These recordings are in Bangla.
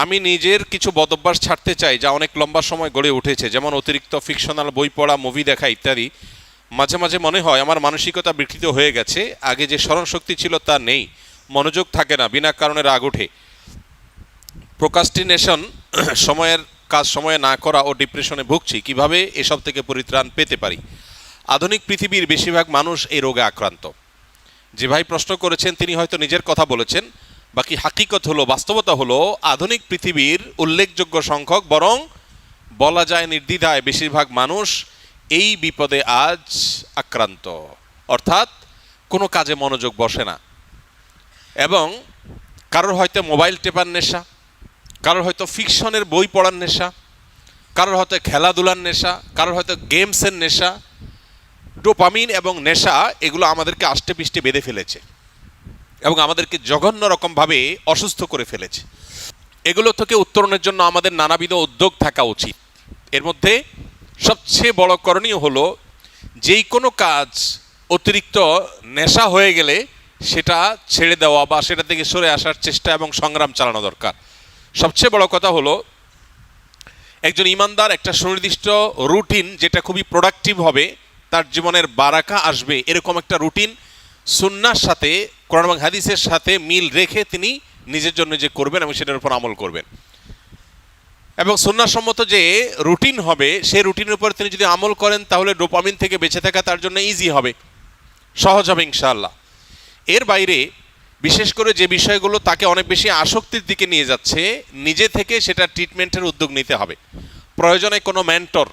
আমি নিজের কিছু বদভ্যাস ছাড়তে চাই যা অনেক লম্বা সময় গড়ে উঠেছে, যেমন অতিরিক্ত ফিকশনাল বই পড়া, মুভি দেখা ইত্যাদি। মাঝে মাঝে মনে হয় আমার মানসিকতা বিকৃত হয়ে গেছে, আগে যে স্মরণশক্তি ছিল তা নেই, মনোযোগ থাকে না, বিনা কারণে রাগ ওঠে। প্রোক্রাস্টিনেশন, সময়ের কাজ সময়ে না করা ও ডিপ্রেশনে ভুগছি, কিভাবে এসব থেকে পরিত্রাণ পেতে পারি? আধুনিক পৃথিবীর বেশিরভাগ মানুষ এই রোগে আক্রান্ত। যে ভাই প্রশ্ন করেছেন তিনি হয়তো নিজের কথা বলেছেন, বাকি হাকিকত হলো, বাস্তবতা হলো আধুনিক পৃথিবীর উল্লেখযোগ্য সংখ্যক, বরং বলা যায় নির্দ্বিধায় বেশিরভাগ মানুষ এই বিপদে আজ আক্রান্ত। অর্থাৎ কোনো কাজে মনোযোগ বসে না, এবং কারোর হয়তো মোবাইল টেপার নেশা, কারোর হয়তো ফিকশনের বই পড়ার নেশা, কারোর হয়তো খেলাধুলার নেশা, কারোর হয়তো গেমসের নেশা। ডোপামিন এবং নেশা এগুলো আমাদেরকে আষ্টে পিষ্টে বেঁধে ফেলেছে এবং আমাদেরকে জঘন্য রকমভাবে অসুস্থ করে ফেলেছে। এগুলো থেকে উত্তরণের জন্য আমাদের নানাবিধ উদ্যোগ থাকা উচিত। এর মধ্যে সবচেয়ে বড় করণীয় হলো, যেই কোনো কাজ অতিরিক্ত নেশা হয়ে গেলে সেটা ছেড়ে দেওয়া বা সেটা থেকে সরে আসার চেষ্টা এবং সংগ্রাম চালানো দরকার। সবচেয়ে বড় কথা হলো, একজন ইমানদার একটা সুনির্দিষ্ট রুটিন, যেটা খুবই প্রোডাক্টিভ হবে, তার জীবনের বারাকা আসবে, এরকম একটা রুটিন সুন্নাহর সাথে, কোরআন এবং হাদিসের সাথে মিল রেখে তিনি নিজের জন্য যে করবেন এবং সেটার উপর আমল করবেন। এবং সুন্নাহসম্মত যে রুটিন হবে, সেই রুটিনের উপর তিনি যদি আমল করেন, তাহলে ডোপামিন থেকে বেঁচে থাকা তার জন্য ইজি হবে, সহজ হবে ইনশাআল্লাহ। এর বাইরে বিশেষ করে যে বিষয়গুলো তাকে অনেক বেশি আসক্তির দিকে নিয়ে যাচ্ছে, নিজে থেকে সেটা ট্রিটমেন্টের উদ্যোগ নিতে হবে। প্রয়োজনে কোনো মেন্টর,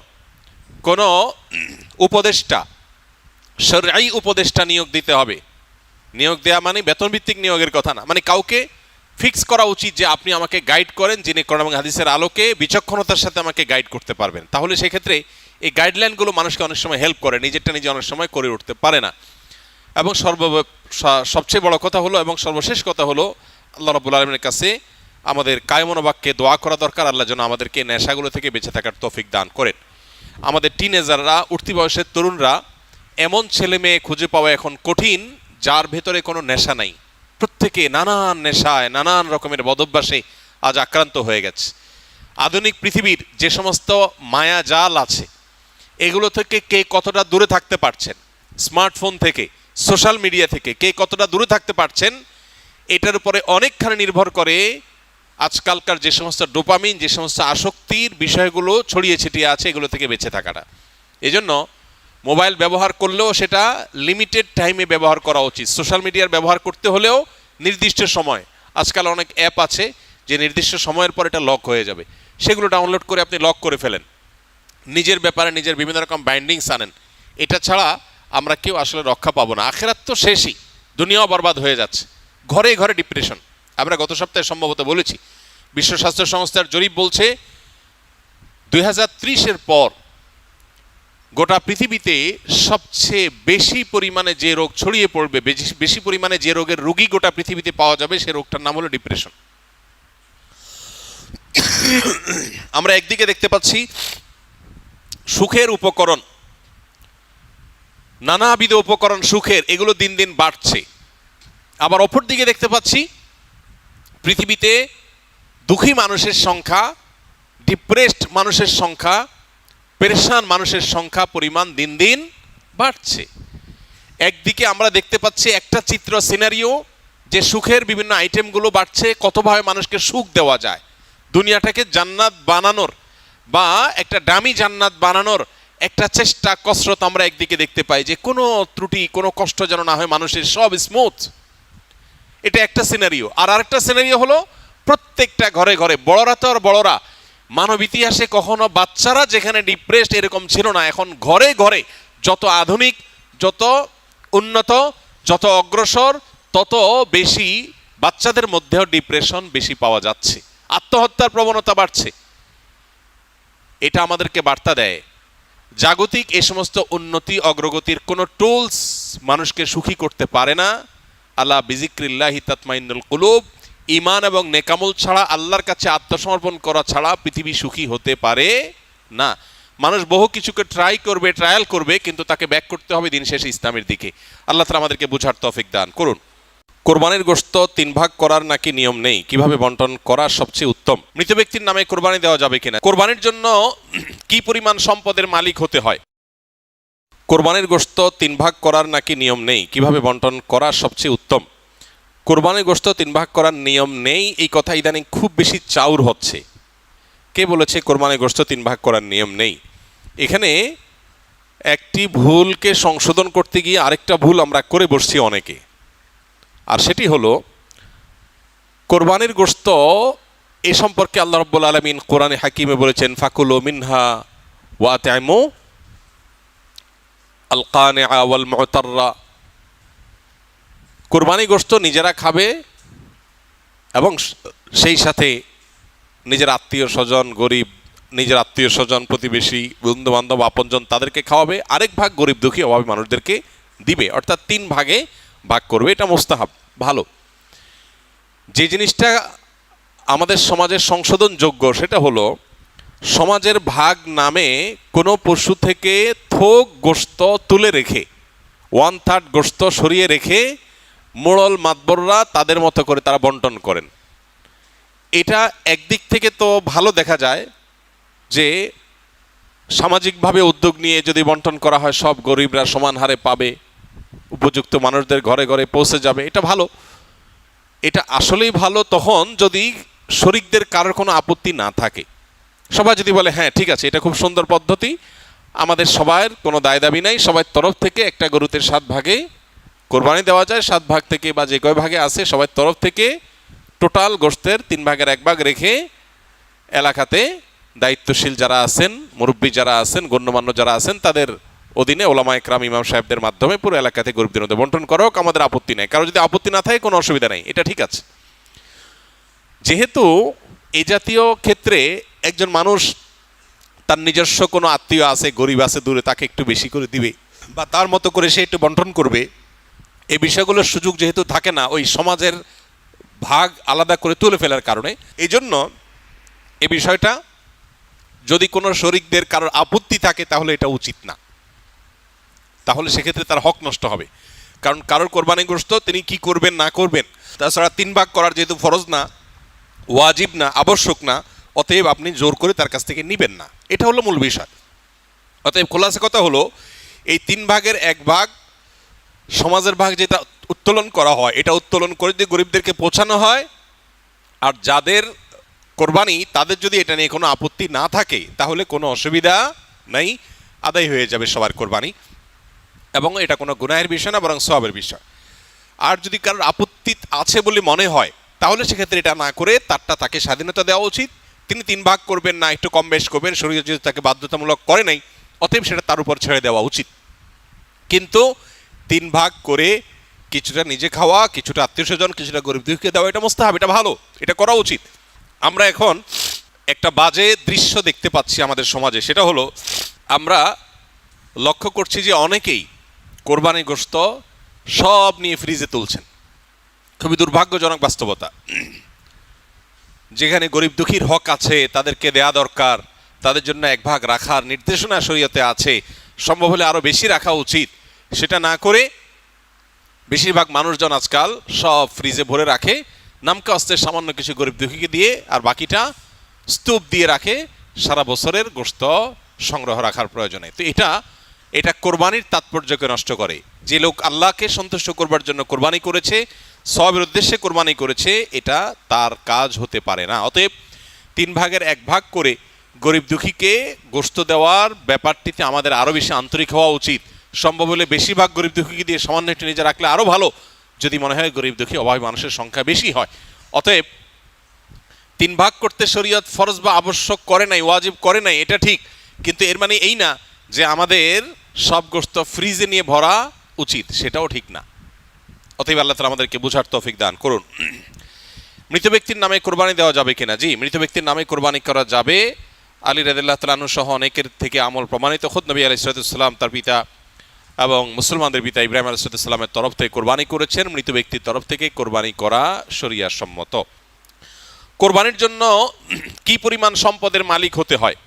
কোনো উপদেষ্টা, শরঈ উপদেষ্টা নিয়োগ দিতে হবে। নিয়োগ দেওয়া মানে বেতনভিত্তিক নিয়োগের কথা না, মানে কাউকে ফিক্স করা উচিত যে আপনি আমাকে গাইড করেন, যিনি কোরআন এবং হাদিসের আলোকে বিচক্ষণতার সাথে আমাকে গাইড করতে পারবেন। তাহলে সেক্ষেত্রে এই গাইডলাইনগুলো মানুষকে অনেক সময় হেল্প করে, নিজেরটা নিজে অনেক সময় করে উঠতে পারে না। এবং সবচেয়ে বড় কথা হলো এবং সর্বশেষ কথা হলো, আল্লাহ রাব্বুল আলামিনের কাছে আমাদের কায়মনোবাক্যে দোয়া করা দরকার, আল্লাহ যেন আমাদেরকে নেশাগুলো থেকে বেঁচে থাকার তৌফিক দান করেন। আমাদের টিনেজাররা, উঠতি বয়সের তরুণরা, এমন ছেলে মেয়ে খুঁজে পাওয়া এখন কঠিন যার ভেতরে কোনো নেশা নাই। প্রত্যেকে নানান নেশায়, নানান রকমের বদভ্যাসে আজ আক্রান্ত হয়ে গেছে। আধুনিক পৃথিবীর যে সমস্ত মায়া জাল আছে, এগুলো থেকে কে কতটা দূরে থাকতে পারছেন, স্মার্টফোন থেকে, সোশ্যাল মিডিয়া থেকে কে কতটা দূরে থাকতে পারছেন, এটার উপরে অনেকখানি নির্ভর করে আজকালকার যে সমস্ত ডোপামিন, যে সমস্ত আসক্তির বিষয়গুলো ছড়িয়ে ছিটিয়ে আছে, এগুলো থেকে বেঁচে থাকাটা। এজন্য মোবাইল ব্যবহার করলেও সেটা লিমিটেড টাইমে ব্যবহার করা উচিত। সোশ্যাল মিডিয়ার ব্যবহার করতে হলেও নির্দিষ্ট সময়। আজকাল অনেক অ্যাপ আছে যে নির্দিষ্ট সময়ের পর এটা লক হয়ে যাবে, সেগুলো ডাউনলোড করে আপনি লক করে ফেলেন। নিজের ব্যাপারে নিজের বিভিন্ন রকম বাইন্ডিংস আনেন। এটা ছাড়া আমরা কেউ আসলে রক্ষা পাবো না। আখেরাত তো শেষই, দুনিয়াও বরবাদ হয়ে যাচ্ছে। ঘরে ঘরে ডিপ্রেশন। আমরা গত সপ্তাহে সম্ভবত বলেছি, বিশ্ব স্বাস্থ্য সংস্থার জরিপ বলছে 2030-এর পর গোটা পৃথিবীতে সবচেয়ে বেশি পরিমাণে যে রোগ ছড়িয়ে পড়বে, বেশি পরিমাণে যে রোগের রোগী গোটা পৃথিবীতে পাওয়া যাবে, সে রোগটার নাম হলো ডিপ্রেশন। আমরা একদিকে দেখতে পাচ্ছি সুখের উপকরণ, নানাবিধ উপকরণ সুখের, এগুলো দিন দিন বাড়ছে। আবার অপর দিকে দেখতে পাচ্ছি পৃথিবীতে দুঃখী মানুষের সংখ্যা, ডিপ্রেসড মানুষের সংখ্যা, পেরেশান মানুষের সংখ্যা, পরিমাণ দিন দিন বাড়ছে। একদিকে আমরা দেখতে পাচ্ছি একটা চিত্র, সিনারিও, যে সুখের বিভিন্ন আইটেমগুলো বাড়ছে, কতভাবে মানুষকে সুখ দেওয়া যায়, দুনিয়াটাকে জান্নাত বানানোর বা একটা দামি জান্নাত বানানোর একটা চেষ্টা, কসরত আমরা একদিকে দেখতে পাই, যে কোনো ত্রুটি, কোনো কষ্ট যেন না হয় মানুষের, সব স্মুথ। এটা একটা সিনারিও। আর আরেকটা সিনারিও হলো প্রত্যেকটা ঘরে ঘরে, বড়রা তো আর বড়রা, মানব ইতিহাসে কখনো বাচ্চারা যেখানে ডিপ্রেসড এরকম ছিল না, এখন ঘরে ঘরে যত আধুনিক, যত উন্নত, যত অগ্রসর, তত বেশি বাচ্চাদের মধ্যেও ডিপ্রেশন বেশি পাওয়া যাচ্ছে, আত্মহত্যার প্রবণতা বাড়ছে। এটা আমাদেরকে বার্তা দেয় জাগতিক এই সমস্ত উন্নতি অগ্রগতির কোনো টুলস মানুষকে সুখী করতে পারে না। আলা বিজিক্রিল্লাহি তাতমাইন্নুল কুলুব, ঈমান এবং নেকামল ছাড়া, আল্লাহর কাছে আত্মসমর্পণ করা ছাড়া পৃথিবী সুখী হতে পারে না। মানুষ বহু কিছুকে ট্রায়াল করবে, কিন্তু তাকে ব্যাক করতে হবে দিন শেষে ইসলামের দিকে। আল্লাহ তাআলা আমাদেরকে বুঝার তৌফিক দান করুন। কোরবানির গোশত 3 ভাগ করার নাকি নিয়ম নেই, কিভাবে বন্টন করা সবচেয়ে উত্তম? মৃত ব্যক্তির নামে কোরবানি দেওয়া যাবে কিনা? কোরবানির জন্য কি পরিমাণ সম্পদের মালিক হতে হয়? কোরবানির গোশত 3 ভাগ করার নাকি নিয়ম নেই, কিভাবে বন্টন করা সবচেয়ে উত্তম? কোরবানির গোশত 3 ভাগ করার নিয়ম নেই, এই কথা ইদানিং খুব বেশি চাউর হচ্ছে। কে বলেছে কোরবানির গোশত 3 ভাগ করার নিয়ম নেই? এখানে একটি ভুলকে সংশোধন করতে গিয়ে আরেকটা ভুল আমরা করে বসছি অনেকে। আর সেটি হলো, কোরবানির গোশত এ সম্পর্কে আল্লাহ রাব্বুল আলামিন কোরআনে হাকিমে বলেছেন, ফাকুলু মিনহা ওয়া আত'ইমু আল কানিআ ওয়াল মু'তাররা। কোরবানি গোশত নিজেরা খাবে এবং সেই সাথে নিজের আত্মীয় স্বজন, গরিব, নিজের আত্মীয় স্বজন, প্রতিবেশী, বন্ধু বান্ধব, আপনজন তাদেরকে খাওয়াবে, আরেক ভাগ গরিব দুঃখী অভাবী মানুষদেরকে দিবে, অর্থাৎ 3 ভাগে ভাগ করবে। এটা মুস্তাহাব, ভালো। যে জিনিসটা আমাদের সমাজের সংশোধনযোগ্য সেটা হলো, সমাজের ভাগ নামে কোনো পশু থেকে থোক গোশত তুলে রেখে 1/3 গোশত সরিয়ে রেখে মোড়ল মাতবররা তাদের মতো করে তারা বন্টন করেন। এটা একদিক থেকে তো ভালো দেখা যায় যে সামাজিকভাবে উদ্যোগ নিয়ে যদি বন্টন করা হয় সব গরিবরা সমান হারে পাবে, উপযুক্ত মানুষদের ঘরে ঘরে পৌঁছে যাবে, এটা ভালো। এটা আসলেই ভালো তখন যদি শরিকদের কারোর কোনো আপত্তি না থাকে। সবাই যদি বলে হ্যাঁ ঠিক আছে, এটা খুব সুন্দর পদ্ধতি, আমাদের সবার কোনো দায় দাবি নাই, সবার তরফ থেকে একটা গরুতে 7 ভাগে কোরবানি দেওয়া যায়, 7 ভাগ থেকে বা যে কয় ভাগে আছে সবার তরফ থেকে টোটাল গোশতের 3 ভাগের 1 ভাগ রেখে এলাকাতে দায়িত্বশীল যারা আছেন, মুরব্বী যারা আছেন, গণ্যমান্য যারা আছেন, তাদের অধীনে ওলামা একরাম, ইমাম সাহেবদের মাধ্যমে পুরো এলাকাতে গরিবদের মধ্যে বন্টন করা হোক, আমাদের আপত্তি নেই। কারো যদি আপত্তি না থাকে কোনো অসুবিধা নেই, এটা ঠিক আছে। যেহেতু এই জাতীয় ক্ষেত্রে একজন মানুষ তার নিজস্ব কোনো আত্মীয় আছে, গরিব আছে দূরে, তাকে একটু বেশি করে দিবে বা তার মতো করে সে একটু বন্টন করবে, এই বিষয়গুলোর সুযোগ যেহেতু থাকে না ওই সমাজের ভাগ আলাদা করে তুলে ফেলার কারণে, এই জন্য এই বিষয়টা যদি কোনো শরিকদের কারোর আপত্তি থাকে তাহলে এটা উচিত না, তাহলে সেক্ষেত্রে তার হক নষ্ট হবে। কারণ কারোর কোরবানিগ্রস্ত তিনি কি করবেন না করবেন, তাছাড়া 3 ভাগ করার যেহেতু ফরজ না, ওয়াজিব না, আবশ্যক না, অতএব আপনি জোর করে তার কাছ থেকে নেবেন না, এটা হলো মূল বিষয়। অতএব খোলাসা কথা হলো, এই 3 ভাগের 1 ভাগ সমাজের ভাগ যেটা উত্তোলন করা হয়, এটা উত্তোলন করে যদি গরিবদেরকে পৌঁছানো হয়, আর যাদের কোরবানি তাদের যদি এটা নিয়ে কোনো আপত্তি না থাকে তাহলে কোনো অসুবিধা নাই, আদায় হয়ে যাবে সবার কোরবানি, এবং এটা কোনো গুনাহের বিষয় না বরং সওয়াবের বিষয়। আর যদি কারোর আপত্তি আছে বলে মনে হয় তাহলে সেক্ষেত্রে এটা না করে তারটা তাকে স্বাধীনতা দেওয়া উচিত। তিনি 3 ভাগ করবেন না, একটু কম বেশ করবেন, শরীয়ত যদি তাকে বাধ্যতামূলক করে নাই, অতএব সেটা তার উপর ছেড়ে দেওয়া উচিত। কিন্তু 3 ভাগ করে কিছুটা নিজে খাওয়া, কিছুটা আত্মীয় স্বজন, কিছুটা গরিব দুঃখীকে দেওয়া, এটা মুস্তাহাব, এটা ভালো, এটা করা উচিত। আমরা এখন একটা বাজে দৃশ্য দেখতে পাচ্ছি আমাদের সমাজে, সেটা হলো আমরা লক্ষ্য করছি যে অনেকেই কোরবানি গোশত সব নিয়ে ফ্রিজে তুলছেন। খুবই দুর্ভাগ্যজনক বাস্তবতা। যেখানে গরিব দুঃখীর হক আছে, তাদেরকে দেয়া দরকার, তাদের জন্য 1 ভাগ রাখার নির্দেশনা শরীয়তে আছে, সম্ভব হলে আরও বেশি রাখা উচিত, সেটা না করে বেশিরভাগ মানুষজন আজকাল সব ফ্রিজে ভরে রাখে, নামকে অস্তে সামান্য কিছু গরিব দুঃখীকে দিয়ে আর বাকিটা স্তূপ দিয়ে রাখে সারা বছরের গোশত সংগ্রহ রাখার প্রয়োজনে। তো এটা কোরবানির তাৎপর্যকে নষ্ট করে। যে লোক আল্লাহকে সন্তুষ্ট করবার জন্য কোরবানি করেছে, সওয়াবের উদ্দেশ্যে কোরবানি করেছে, এটা তার কাজ হতে পারে না। অতএব 3 ভাগের 1 ভাগ করে গরিব দুঃখীকে গোশত দেওয়ার ব্যাপারটিতে আমাদের আরও বেশি আন্তরিক হওয়া উচিত। সম্ভব হলে বেশিরভাগ গরিব দুঃখীকে দিয়ে সামান্য একটু নিজে রাখলে আরও ভালো, যদি মনে হয় গরিব দুঃখী অভাবী মানুষের সংখ্যা বেশি হয়। অতএব 3 ভাগ করতে শরীয়ত ফরজ বা আবশ্যক করে নাই, ওয়াজিব করে নাই, এটা ঠিক, কিন্তু এর মানে এই না যে আমাদের সব গোশত ফ্রিজে নিয়ে ভরা উচিত, সেটাও ঠিক না। অতএব আল্লাহ তাআলা আমাদেরকে বুঝার তৌফিক দান করুন। মৃত ব্যক্তির নামে কোরবানি দেওয়া যাবে কিনা? জি, মৃত ব্যক্তির নামে কোরবানি করা যাবে। আলী রাদিয়াল্লাহু তাআলা আনহু সহ অনেকের থেকে আমল প্রমাণিত। খুদ নবী আলাইহিস সালাম তার পিতা এবং মুসলমানদের পিতা ইব্রাহিম আলাইহিস সালামের তরফ থেকে কোরবানি করেছেন। মৃত ব্যক্তির তরফ থেকে কোরবানি করা শরিয়া সম্মত। কোরবানির জন্য কি পরিমাণ সম্পদের মালিক হতে হয়?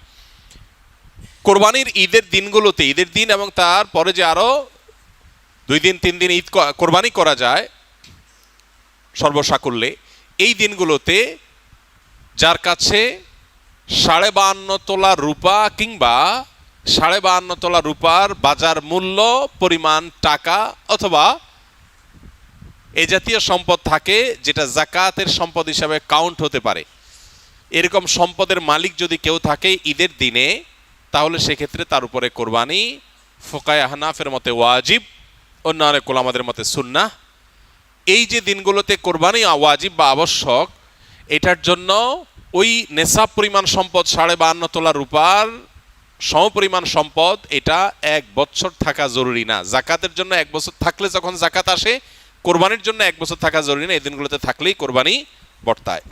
কোরবানির ঈদের দিনগুলোতে, ঈদের দিন এবং তার পরে যে আরও 2 দিন 3 দিন ঈদ কোরবানি করা যায়, সর্বসাকুল্যে এই দিনগুলোতে যার কাছে 52.5 তোলা রূপা কিংবা 52.5 তোলা রূপার বাজার মূল্য পরিমাণ টাকা অথবা এ জাতীয় সম্পদ থাকে যেটা জাকাতের সম্পদ হিসাবে কাউন্ট হতে পারে, এরকম সম্পদের মালিক যদি কেউ থাকে ঈদের দিনে, তাহলে সেক্ষেত্রে তার উপরে কোরবানি ফুকায়ে হানাফের মতে ওয়াজিব, অন্য অনেক ওলামাদের মতে সুন্নাহ। এই যে দিনগুলোতে কোরবানি ওয়াজিব বা আবশ্যক, এটার জন্য ওই নেশাব পরিমাণ সম্পদ 52.5 তোলা রূপার সমপরিমাণ সম্পদ এটা 1 বছর থাকা জরুরি না। জাকাতের জন্য 1 বছর থাকলে যখন জাকাত আসে, কোরবানির জন্য 1 বছর থাকা জরুরি না, এই দিনগুলোতে থাকলেই কোরবানি বর্তায়।